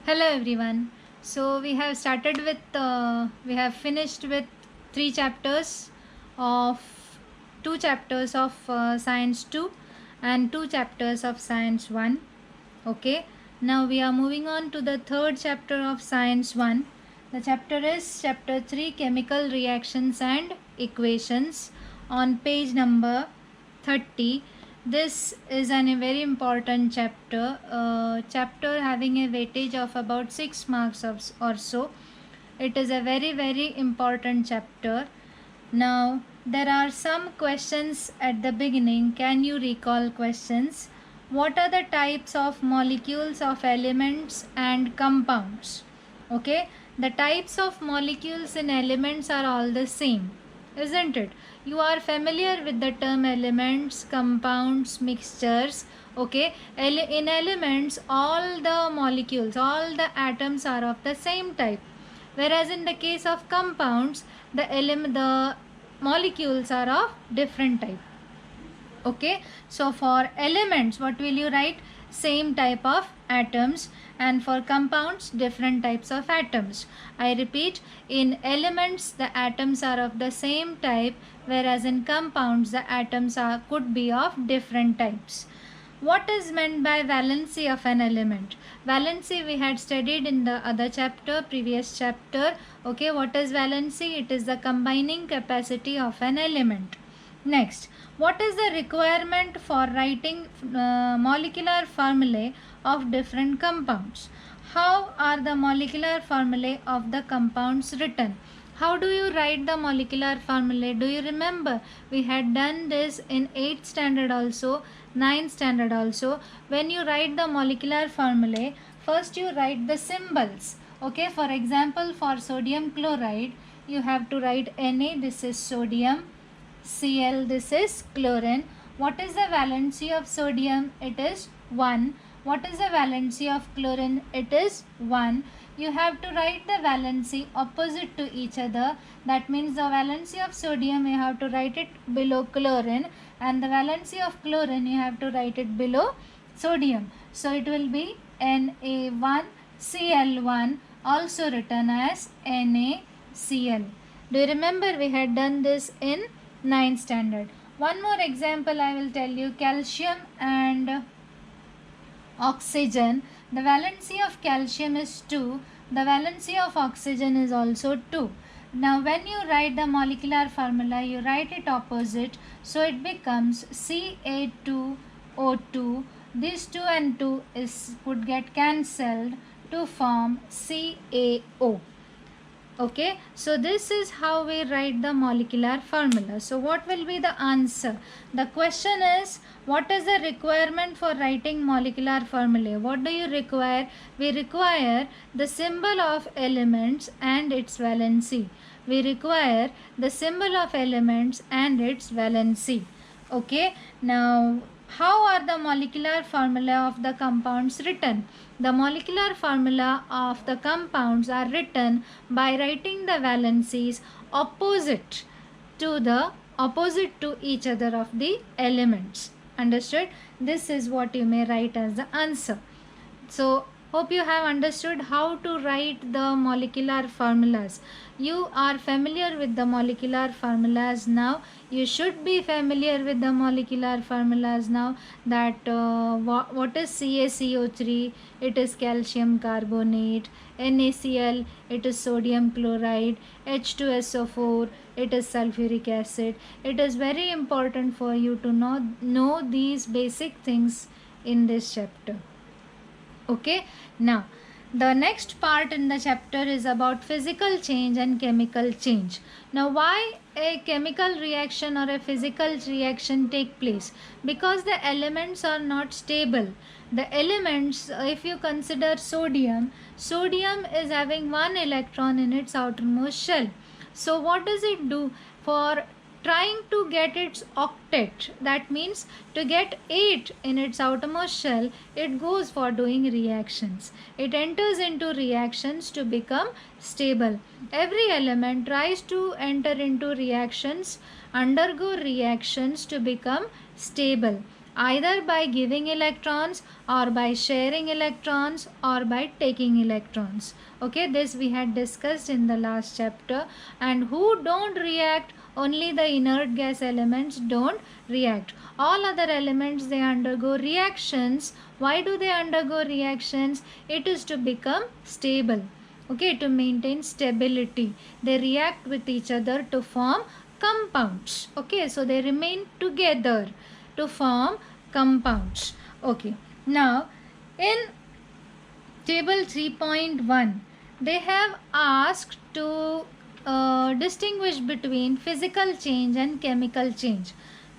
Hello everyone. So we have finished with three chapters of two chapters of Science 2 and two chapters of Science 1. Okay. Now we are moving on to the third chapter of Science 1. The chapter is chapter 3, Chemical Reactions and Equations, on page number 30. This is a very important chapter having a weightage of about 6 marks or so. It is a very important chapter. Now there are some questions at the beginning. Can you recall questions? What are the types of molecules of elements and compounds? Okay, the types of molecules in elements are all the same, isn't it? You are familiar with the term elements, compounds, mixtures. Okay, in elements all the molecules, all the atoms are of the same type, whereas in the case of compounds the molecules are of different type. Okay, so for elements what will you write? Same type of atoms, and for compounds different types of atoms. I repeat, in elements the atoms are of the same type, whereas in compounds the atoms could be of different types. What is meant by valency of an element? Valency we had studied in the other chapter, previous chapter. Okay, what is valency? It is the combining capacity of an element. Next, what is the requirement for writing molecular formulae of different compounds? How are the molecular formulae of the compounds written? How do you write the molecular formulae? Do you remember? We had done this in 8th standard also, 9th standard also. When you write the molecular formulae, first you write the symbols. Okay, for example, for sodium chloride, you have to write Na, this is sodium. Cl, this is chlorine. What is the valency of sodium? It is 1. What is the valency of chlorine? It is 1. You have to write the valency opposite to each other. That means the valency of sodium you have to write it below chlorine, and the valency of chlorine you have to write it below sodium. So it will be Na1Cl1, also written as NaCl. Do you remember we had done this in 9th standard? One more example I will tell you. Calcium and oxygen. The valency of calcium is 2. The valency of oxygen is also 2. Now when you write the molecular formula, you write it opposite. So it becomes Ca2O2. These 2 and 2 could get cancelled to form CaO. Okay, so this is how we write the molecular formula. So what will be the answer? The question is, what is the requirement for writing molecular formula? What do you require? We require the symbol of elements and its valency. We require the symbol of elements and its valency. Okay, now how are the molecular formula of the compounds written? The molecular formula of the compounds are written by writing the valencies opposite to each other of the elements. Understood? This is what you may write as the answer. So hope you have understood how to write the molecular formulas. You are familiar with the molecular formulas now. You should be familiar with the molecular formulas now, that what is CaCO3? It is calcium carbonate. NaCl, it is sodium chloride. H2SO4, it is sulfuric acid. It is very important for you to know these basic things in this chapter. Okay, now the next part in the chapter is about physical change and chemical change. Now why a chemical reaction or a physical reaction take place? Because the elements are not stable. The elements, if you consider sodium is having one electron in its outermost shell. So what does it do? For trying to get its octet, that means to get 8 in its outermost shell, it goes for doing reactions. It enters into reactions to become stable. Every element tries to enter into reactions, undergo reactions to become stable. either by giving electrons or by sharing electrons or by taking electrons. Okay, this we had discussed in the last chapter. And who don't react? Only the inert gas elements don't react. All other elements, they undergo reactions. Why do they undergo reactions? It is to become stable. Okay, to maintain stability. They react with each other to form compounds. Okay, so they remain together to form compounds. Okay, now in table 3.1 they have asked to distinguish between physical change and chemical change,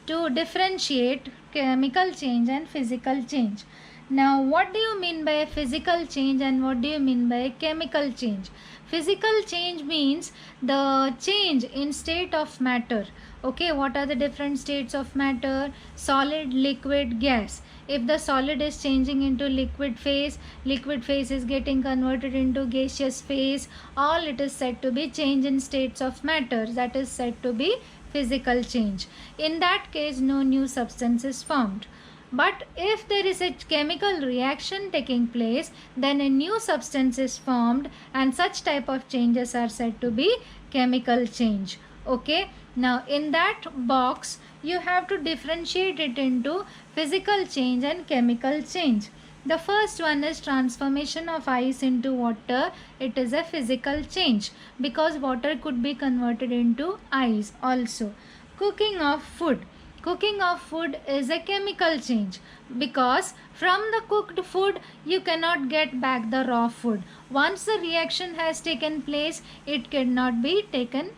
to differentiate chemical change and physical change. Now, what do you mean by a physical change and what do you mean by a chemical change? Physical change means the change in state of matter. Okay, what are the different states of matter? Solid, liquid, gas. If the solid is changing into liquid phase is getting converted into gaseous phase, all it is said to be change in states of matter. That is said to be physical change. In that case, no new substance is formed. But if there is a chemical reaction taking place, then a new substance is formed, and such type of changes are said to be chemical change. Okay, now in that box you have to differentiate it into physical change and chemical change. The first one is transformation of ice into water. It is a physical change because water could be converted into ice also. Cooking of food. Cooking of food is a chemical change because from the cooked food you cannot get back the raw food. Once the reaction has taken place, it cannot be taken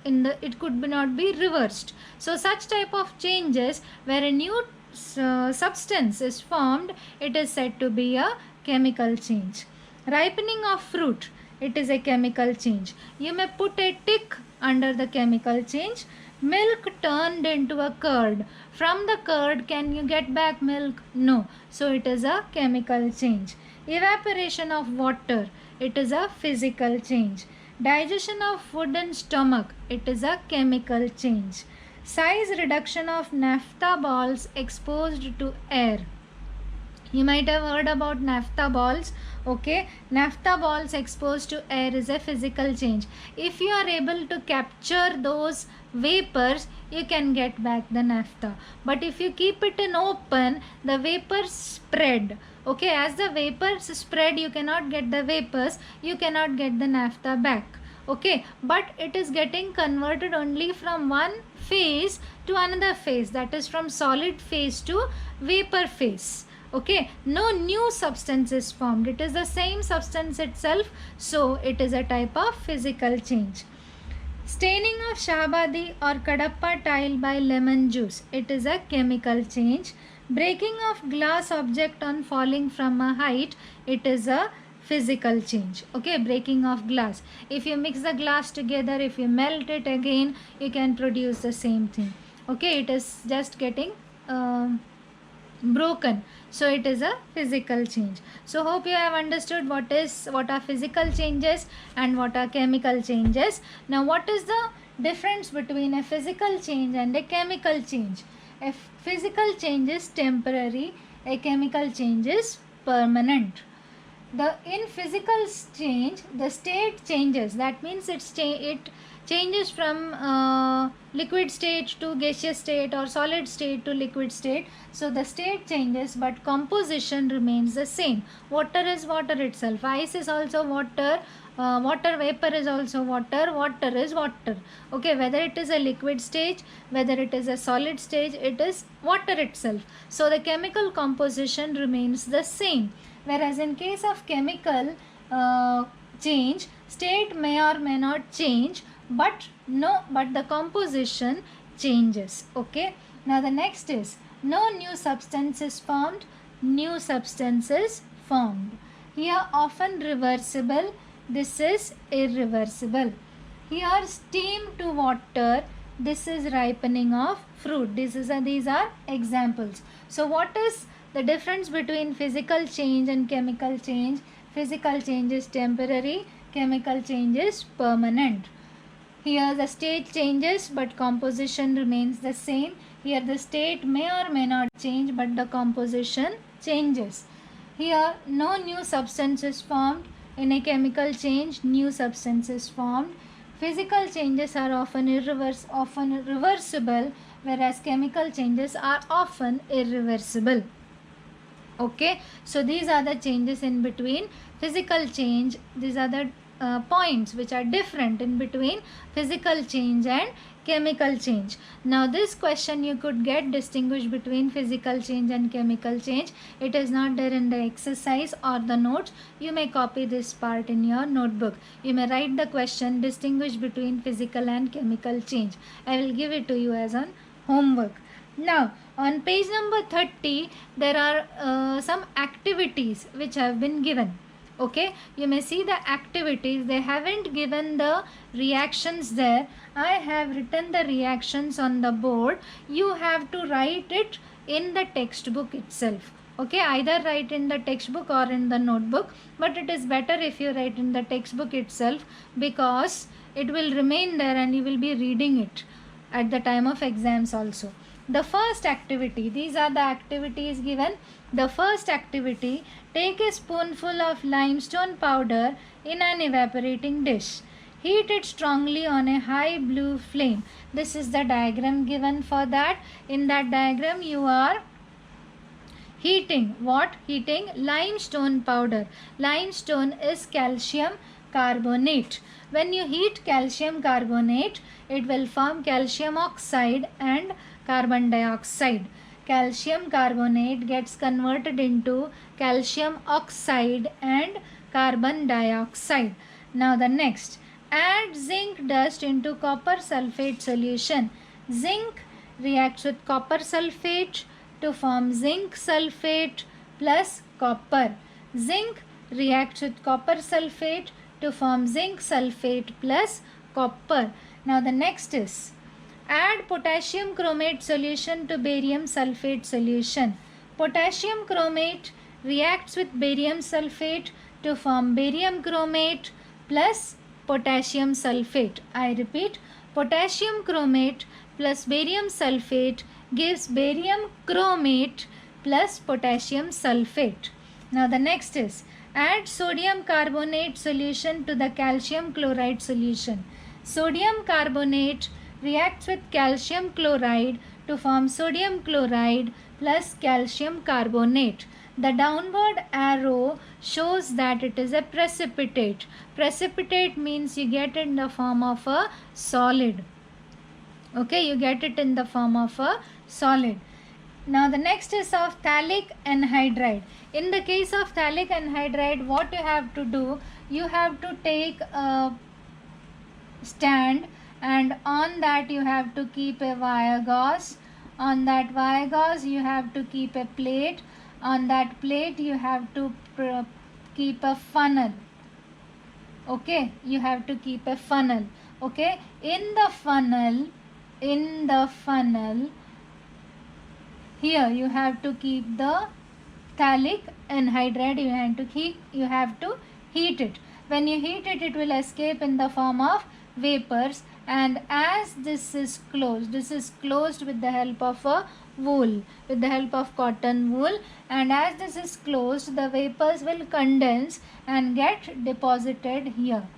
it could not be reversed. So such type of changes where a new substance is formed, it is said to be a chemical change. Ripening of fruit, it is a chemical change. You may put a tick under the chemical change. Milk turned into a curd. From the curd, can you get back milk? No. So it is a chemical change. Evaporation of water, it is a physical change. Digestion of food in stomach, it is a chemical change. Size reduction of naphtha balls exposed to air. You might have heard about naphtha balls. Okay, naphtha balls exposed to air is a physical change. If you are able to capture those vapors, you can get back the naphtha. But if you keep it in open, the vapors spread. Okay, as the vapors spread, you cannot get the vapors, you cannot get the naphtha back. Okay, but it is getting converted only from one phase to another phase, that is from solid phase to vapor phase. Okay, no new substance is formed, it is the same substance itself, so it is a type of physical change. Staining of Shahabadi or Kadappa tile by lemon juice, it is a chemical change. Breaking of glass object on falling from a height, it is a physical change. Okay, breaking of glass. If you mix the glass together, if you melt it again, you can produce the same thing. Okay, it is just getting broken, so it is a physical change. So hope you have understood what are physical changes and what are chemical changes. Now what is the difference between a physical change and a chemical change? A physical change is temporary, a chemical change is permanent. In physical change, the state changes. That means it changes from liquid state to gaseous state or solid state to liquid state. So the state changes, but composition remains the same. Water is water itself. Ice is also water. Water vapor is also water. Water is water. Okay, whether it is a liquid stage, whether it is a solid stage, it is water itself. So the chemical composition remains the same. Whereas in case of chemical change, state may or may not change, but the composition changes. Okay, now the next is no new substance is formed, new substance is formed. Here often reversible, this is irreversible. Here steam to water, this is ripening of fruit. These are examples. So what is the difference between physical change and chemical change? Physical change is temporary, chemical change is permanent. Here the state changes but composition remains the same. Here the state may or may not change, but the composition changes. Here no new substance is formed. In a chemical change, new substance is formed. Physical changes are often reversible, whereas chemical changes are often irreversible. Okay, so these are the changes in between physical change. These are the points which are different in between physical change and chemical change. Now this question you could get, distinguish between physical change and chemical change. It is not there in the exercise or the notes. You may copy this part in your notebook. You may write the question, distinguish between physical and chemical change. I will give it to you as an homework. Now on page number 30 there are some activities which have been given. Okay, you may see the activities. They haven't given the reactions there. I have written the reactions on the board. You have to write it in the textbook itself. Okay, either write in the textbook or in the notebook, but it is better if you write in the textbook itself, because it will remain there and you will be reading it at the time of exams also. The first activity, these are the activities given. The first activity, take a spoonful of limestone powder in an evaporating dish. Heat it strongly on a high blue flame. This is the diagram given for that. In that diagram you are heating what? Heating limestone powder. Limestone is calcium carbonate. When you heat calcium carbonate, it will form calcium oxide and carbon dioxide. Calcium carbonate gets converted into calcium oxide and carbon dioxide. Now the next, add zinc dust into copper sulfate solution. Zinc reacts with copper sulfate to form zinc sulfate plus copper. Zinc reacts with copper sulfate to form zinc sulfate plus copper. Now the next is, add potassium chromate solution to barium sulfate solution. Potassium chromate reacts with barium sulfate to form barium chromate plus potassium sulfate. I repeat, potassium chromate plus barium sulfate gives barium chromate plus potassium sulfate. Now the next is, add sodium carbonate solution to the calcium chloride solution. Sodium carbonate reacts with calcium chloride to form sodium chloride plus calcium carbonate. The downward arrow shows that it is a precipitate. Precipitate means you get it in the form of a solid. Okay, you get it in the form of a solid. Now the next is of phthalic anhydride. In the case of phthalic anhydride, what you have to do, you have to take a stand, and on that you have to keep a wire gauze. On that wire gauze you have to keep a plate. On that plate you have to keep a funnel. Okay, you have to keep a funnel. Okay, in the funnel, here you have to keep the phthalic anhydride. You have to heat it. When you heat it, it will escape in the form of vapors, and as this is closed with the help of a wool, with the help of cotton wool, and as this is closed, the vapors will condense and get deposited here.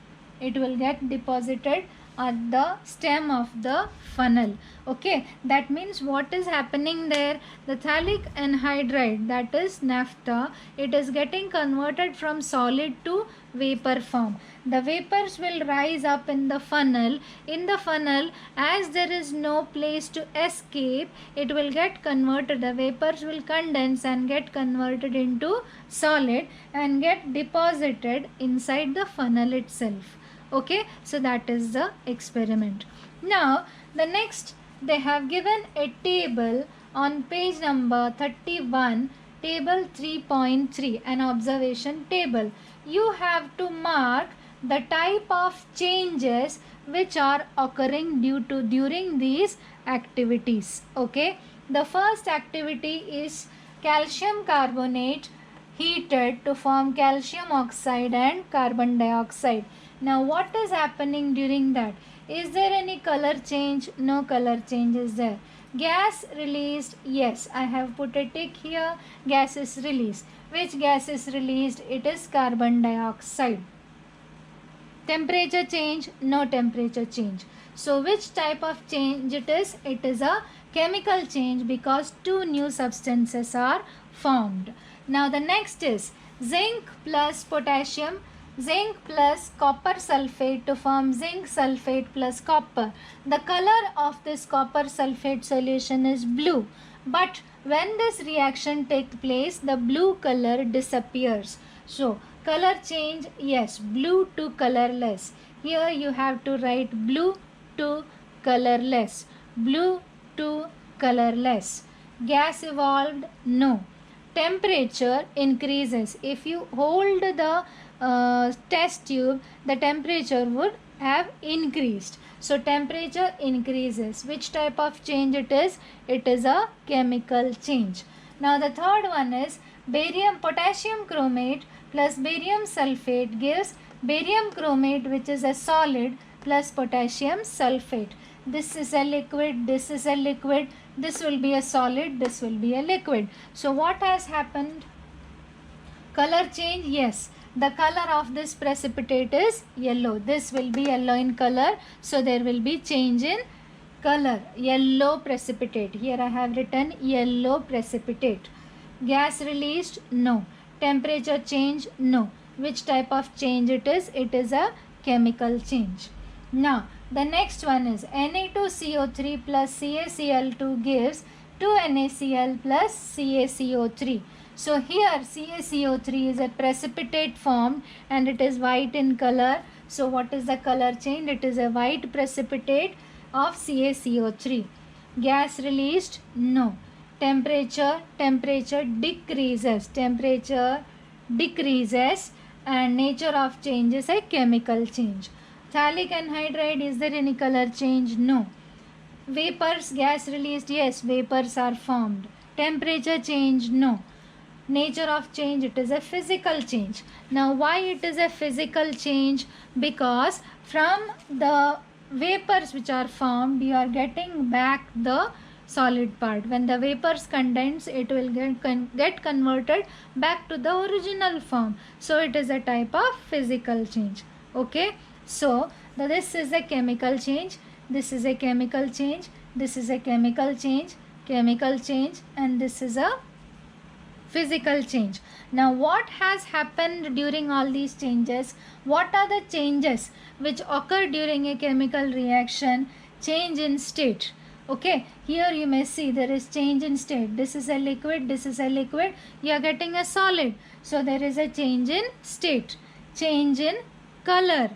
It will get deposited at the stem of the funnel. Okay, that means what is happening there, the phthalic anhydride, that is naphtha, it is getting converted from solid to vapor form. The vapors will rise up in the funnel. In the funnel, as there is no place to escape, it will get converted. The vapors will condense and get converted into solid and get deposited inside the funnel itself. Okay, so that is the experiment. Now the next, they have given a table on page number 31, table 3.3, an observation table. You have to mark the type of changes which are occurring during these activities. Okay, the first activity is calcium carbonate heated to form calcium oxide and carbon dioxide. Now what is happening during that? Is there any color change? No color change is there. Gas released, yes, I have put a tick here. Gas is released. Which gas is released? It is carbon dioxide. Temperature change, no temperature change. So which type of change it is? It is a chemical change because two new substances are formed. Now the next is zinc plus potassium, zinc plus copper sulfate to form zinc sulfate plus copper. The color of this copper sulfate solution is blue, but when this reaction takes place, the blue color disappears. So color change, yes, blue to colorless. Here you have to write blue to colorless, blue to colorless. Gas evolved, no. Temperature increases. If you hold the test tube, the temperature would have increased. So temperature increases. Which type of change it is? It is a chemical change. Now the third one is barium potassium chromate plus barium sulfate gives barium chromate, which is a solid, plus potassium sulfate. This is a liquid, this is a liquid, this will be a solid, this will be a liquid. So what has happened? Color change, yes. The color of this precipitate is yellow. This will be yellow in color. So there will be change in color. Yellow precipitate. Here I have written yellow precipitate. Gas released? No. Temperature change? No. Which type of change it is? It is a chemical change. Now the next one is Na2CO3 plus CaCl2 gives 2NaCl plus CaCO3. So here CaCO3 is a precipitate formed and it is white in color. So what is the color change? It is a white precipitate of CaCO3. Gas released? No. Temperature decreases. Temperature decreases and nature of change is a chemical change. Phthalic anhydride, is there any color change? No. Vapors, gas released, yes, vapors are formed. Temperature change? No. Nature of change, it is a physical change. Now why it is a physical change? Because from the vapors which are formed, you are getting back the solid part. When the vapors condense, it will get converted back to the original form. So it is a type of physical change. Okay. So this is a chemical change, this is a chemical change, this is a chemical change, and this is a physical change. Now what has happened during all these changes? What are the changes which occur during a chemical reaction? Change in state. Okay, here you may see there is change in state. This is a liquid, this is a liquid, you are getting a solid. So there is a change in state, change in color,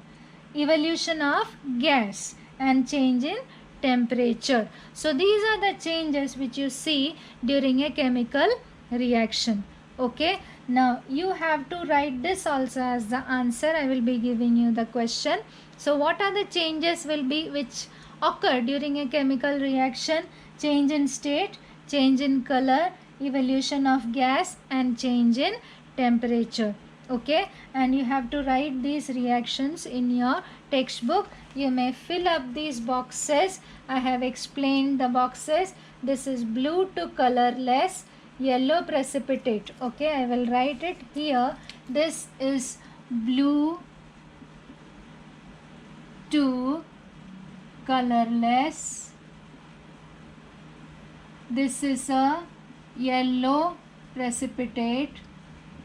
evolution of gas, and change in temperature. So these are the changes which you see during a chemical reaction. Okay, now you have to write this also as the answer. I will be giving you the question. So what are the changes will be which occur during a chemical reaction? Change in state, change in color, evolution of gas, and change in temperature. Okay, and you have to write these reactions in your textbook. You may fill up these boxes. I have explained the boxes. This is blue to colorless, yellow precipitate. Okay, I will write it here. This is blue to colorless. This is a yellow precipitate.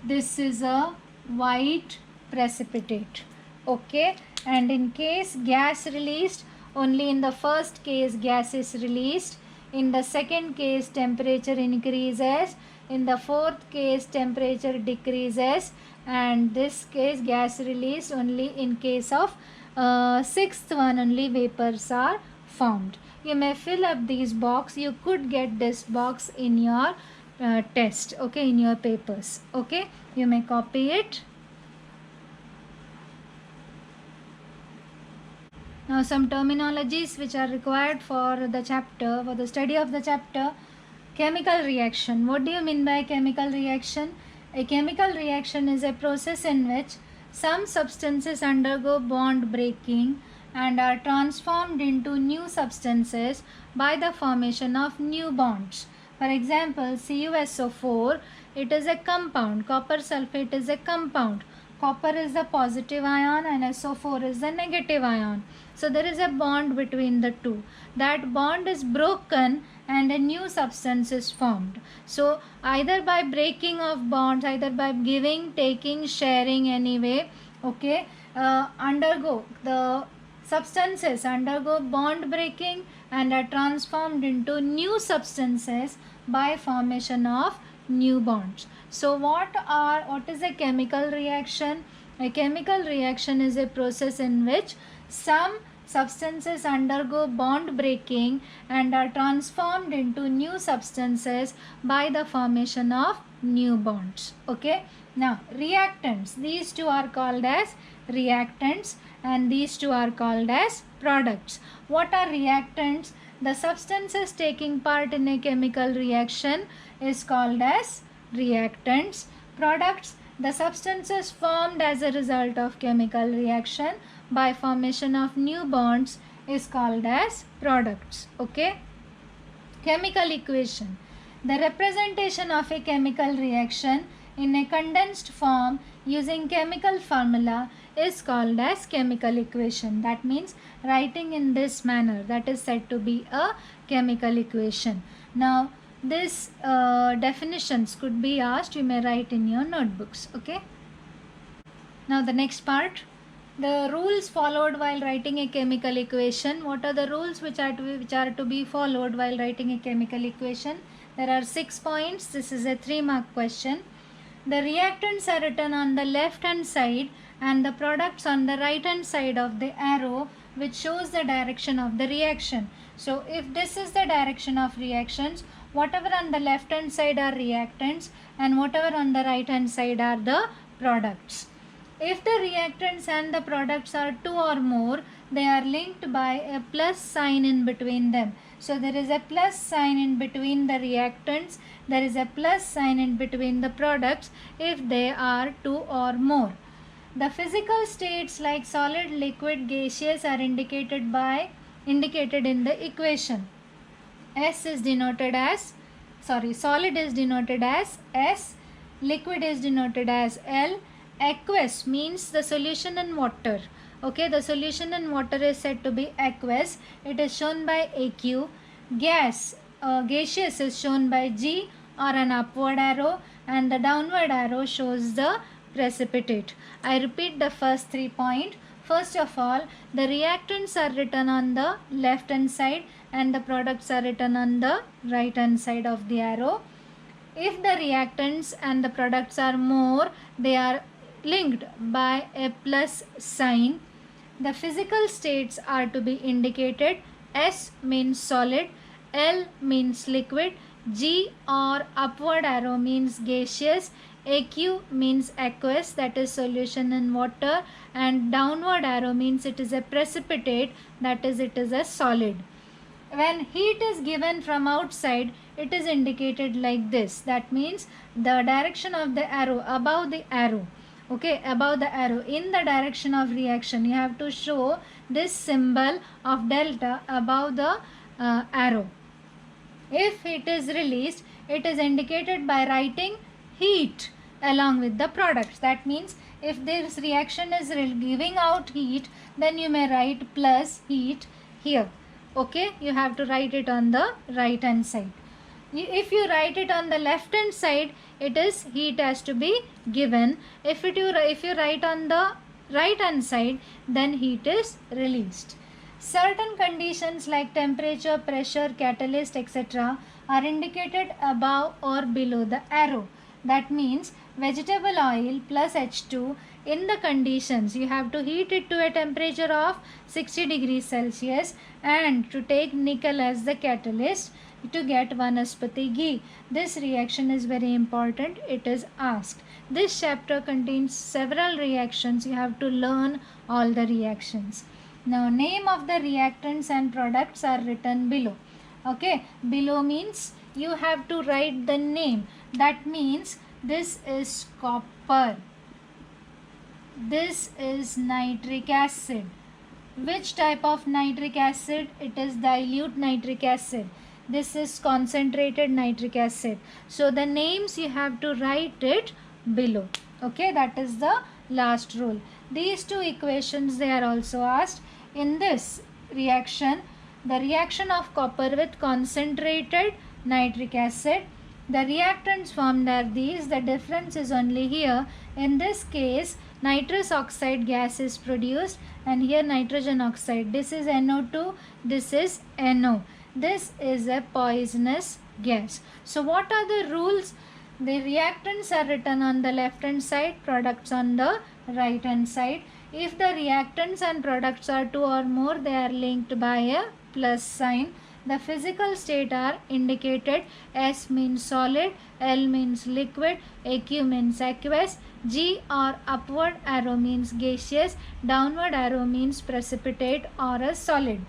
This is a white precipitate. Okay, and in case gas released, only in the first case gas is released. In the second case temperature increases. In the fourth case temperature decreases, and this case gas released only in case of sixth one only vapors are formed. You may fill up these box. You could get this box in your test. Okay, in your papers. Okay, you may copy it. Now some terminologies which are required for the chapter, for the study of the chapter. Chemical reaction. What do you mean by chemical reaction? A chemical reaction is a process in which some substances undergo bond breaking and are transformed into new substances by the formation of new bonds. For example, CuSO4, it is a compound. Copper sulfate is a compound. Copper is the positive ion and SO4 is the negative ion. So there is a bond between the two. That bond is broken and a new substance is formed. So either by breaking of bonds, either by giving, taking, sharing, anyway, okay, substances undergo bond breaking and are transformed into new substances by formation of new bonds. So what is a chemical reaction? A chemical reaction is a process in which some substances undergo bond breaking and are transformed into new substances by the formation of new bonds. Okay, now reactants, these two are called as reactants and these two are called as products. What are reactants? The substances taking part in a chemical reaction is called as reactants. Products, the substances formed as a result of chemical reaction by formation of new bonds is called as products. Okay, chemical equation. The representation of a chemical reaction in a condensed form using chemical formula is called as chemical equation. That means writing in this manner, that is said to be a chemical equation. Now this definitions could be asked, you may write in your notebooks. Okay, now the next part, the rules followed while writing a chemical equation. What are the rules which are to be followed while writing a chemical equation? There are 6 points. This is a 3-mark question. The reactants are written on the left hand side and the products on the right hand side of the arrow, which shows the direction of the reaction. So if this is the direction of reactions, whatever on the left hand side are reactants and whatever on the right hand side are the products. If the reactants and the products are 2 or more, they are linked by a plus sign in between them. So there is a plus sign in between the reactants, there is a plus sign in between the products if they are 2 or more. The physical states like solid, liquid, gaseous are indicated in the equation. Solid is denoted as S, liquid is denoted as L. Aqueous means the solution in water. Okay, the solution in water is said to be aqueous. It is shown by AQ. Gaseous is shown by G or an upward arrow, and the downward arrow shows the precipitate. I repeat the first 3 points. First of all, the reactants are written on the left hand side and the products are written on the right hand side of the arrow. If the reactants and the products are more, they are linked by a plus sign. The physical states are to be indicated. S means solid, L means liquid, G or upward arrow means gaseous, AQ means aqueous, that is solution in water, and downward arrow means it is a precipitate, that is it is a solid. When heat is given from outside, it is indicated like this. That means the direction of the arrow, above the arrow. Okay, above the arrow, in the direction of reaction, you have to show this symbol of delta above the arrow. If it is released, it is indicated by writing heat along with the products. That means if this reaction is giving out heat, then you may write plus heat here. Okay, you have to write it on the right hand side. If you write it on the left hand side, it is heat has to be given. If you write on the right hand side, then heat is released. Certain conditions like temperature, pressure, catalyst, etc. are indicated above or below the arrow. That means vegetable oil plus H2, in the conditions you have to heat it to a temperature of 60 degrees Celsius and to take nickel as the catalyst to get Vanaspati ghee. This reaction is very important. It is asked. This chapter contains several reactions. You have to learn all the reactions. Now name of the reactants and products are written below. Okay, below means you have to write the name. That means this is copper, this is nitric acid, Which type of nitric acid? It is dilute nitric acid. This is concentrated nitric acid. So the names you have to write it below. Okay, that is the last rule. These two equations they are also asked. In this reaction, the reaction of copper with concentrated nitric acid, the reactants formed are these. The difference is only here. In this case, nitrous oxide gas is produced and here nitrogen oxide. This is NO2, this is NO. This is a poisonous gas. So what are the rules? The reactants are written on the left hand side, products on the right hand side. If the reactants and products are two or more, they are linked by a plus sign. The physical state are indicated. S means solid, L means liquid, AQ means aqueous, G or upward arrow means gaseous, downward arrow means precipitate or a solid.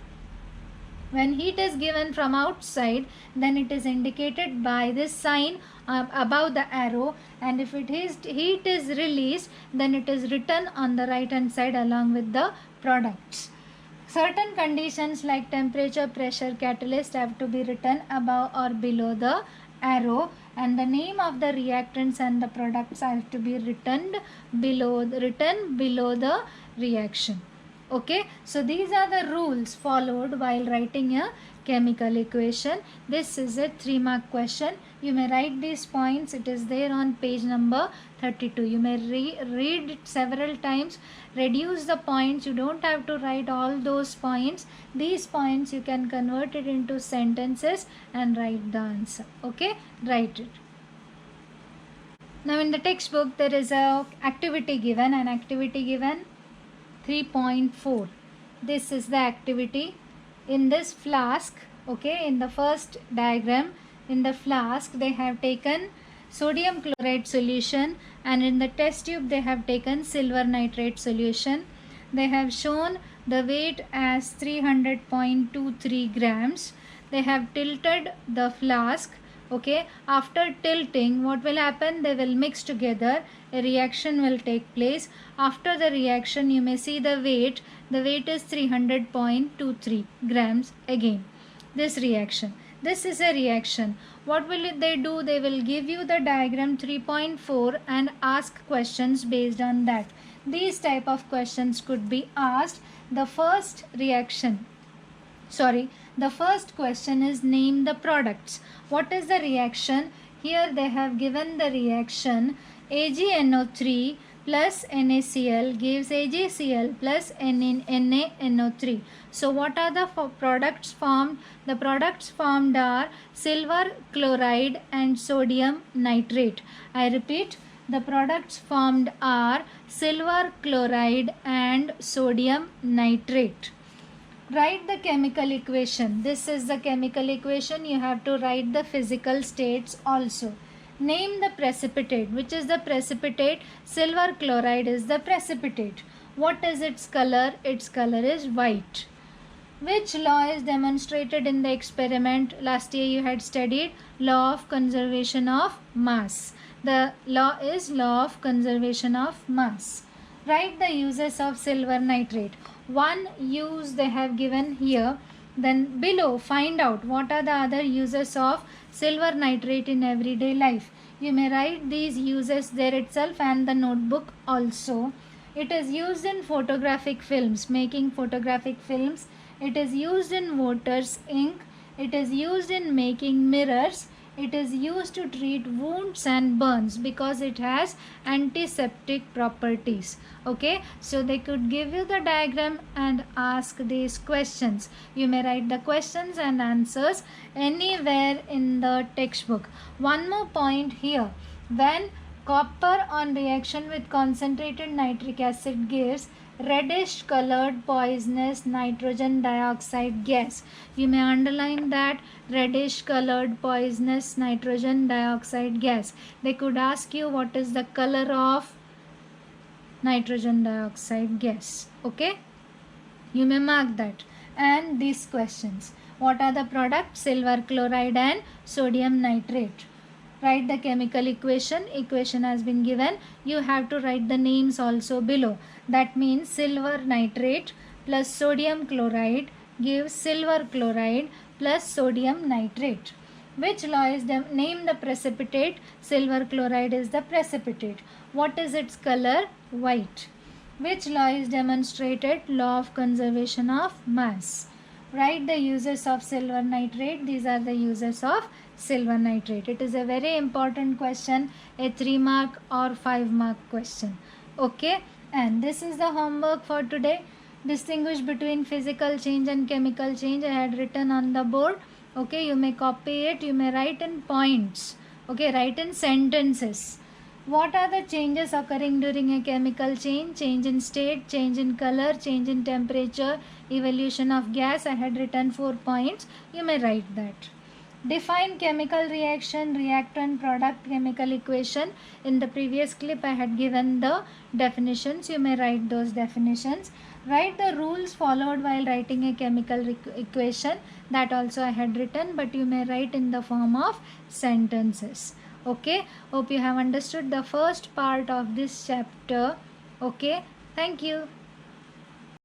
When heat is given from outside, then it is indicated by this sign above the arrow, and if heat is released, then it is written on the right hand side along with the products. Certain conditions like temperature, pressure, catalyst have to be written above or below the arrow, and the name of the reactants and the products have to be written below the reaction. Okay, so these are the rules followed while writing a chemical equation. This is a 3-mark question. You may write these points. It is there on page number 32. You may read it several times. Reduce the points. You don't have to write all those points. These points you can convert it into sentences and write the answer. Okay, write it. Now in the textbook there is a activity given, 3.4. This is the activity. In this flask, okay, in the first diagram, in the flask they have taken sodium chloride solution, and in the test tube they have taken silver nitrate solution. They have shown the weight as 300.23 grams. They have tilted the flask. Okay, after tilting, what will happen? They will mix together. A reaction will take place. After the reaction, you may see the weight. The weight is 300.23 grams again. This reaction. This is a reaction. What will they do? They will give you the diagram 3.4 and ask questions based on that. These type of questions could be asked. The first question is name the products. What is the reaction? Here they have given the reaction AgNO3 plus NaCl gives AgCl plus NaNO3. So what are the products formed? The products formed are silver chloride and sodium nitrate. I repeat, the products formed are silver chloride and sodium nitrate. Write the chemical equation. This is the chemical equation. You have to write the physical states also. Name the precipitate. Which is the precipitate? Silver chloride is the precipitate. What is its color? Its color is white. Which law is demonstrated in the experiment? Last year you had studied law of conservation of mass. The law is law of conservation of mass. Write the uses of silver nitrate. One use they have given here. Then below find out what are the other uses of silver nitrate in everyday life. You may write these uses there itself and the notebook also. It is used in photographic films, making photographic films. It is used in Voters ink. It is used in making mirrors. It is used to treat wounds and burns because it has antiseptic properties. Okay, so they could give you the diagram and ask these questions. You may write the questions and answers anywhere in the textbook. One more point here. When copper on reaction with concentrated nitric acid gives reddish colored poisonous nitrogen dioxide gas. You may underline that, reddish colored poisonous nitrogen dioxide gas. They could ask you what is the color of nitrogen dioxide gas. Okay, you may mark that. And these questions. What are the products? Silver chloride and sodium nitrate. Write the chemical equation. Equation has been given. You have to write the names also below. That means silver nitrate plus sodium chloride gives silver chloride plus sodium nitrate. Which law is the name the precipitate? Silver chloride is the precipitate. What is its color? White. Which law is demonstrated? Law of conservation of mass. Write the uses of silver nitrate. These are the uses of silver nitrate. It is a very important question, a 3-mark or 5-mark question. Okay, and this is the homework for today. Distinguish between physical change and chemical change. I had written on the board. Okay, you may copy it, you may write in points. Okay, write in sentences. What are the changes occurring during a chemical change? Change in state, change in color, change in temperature, evolution of gas. I had written 4 points. You may write that. Define chemical reaction, reactant, product, chemical equation. In the previous clip I had given the definitions. You may write those definitions. Write the rules followed while writing a chemical equation. That also I had written, but you may write in the form of sentences. Okay, hope you have understood the first part of this chapter. Okay, thank you.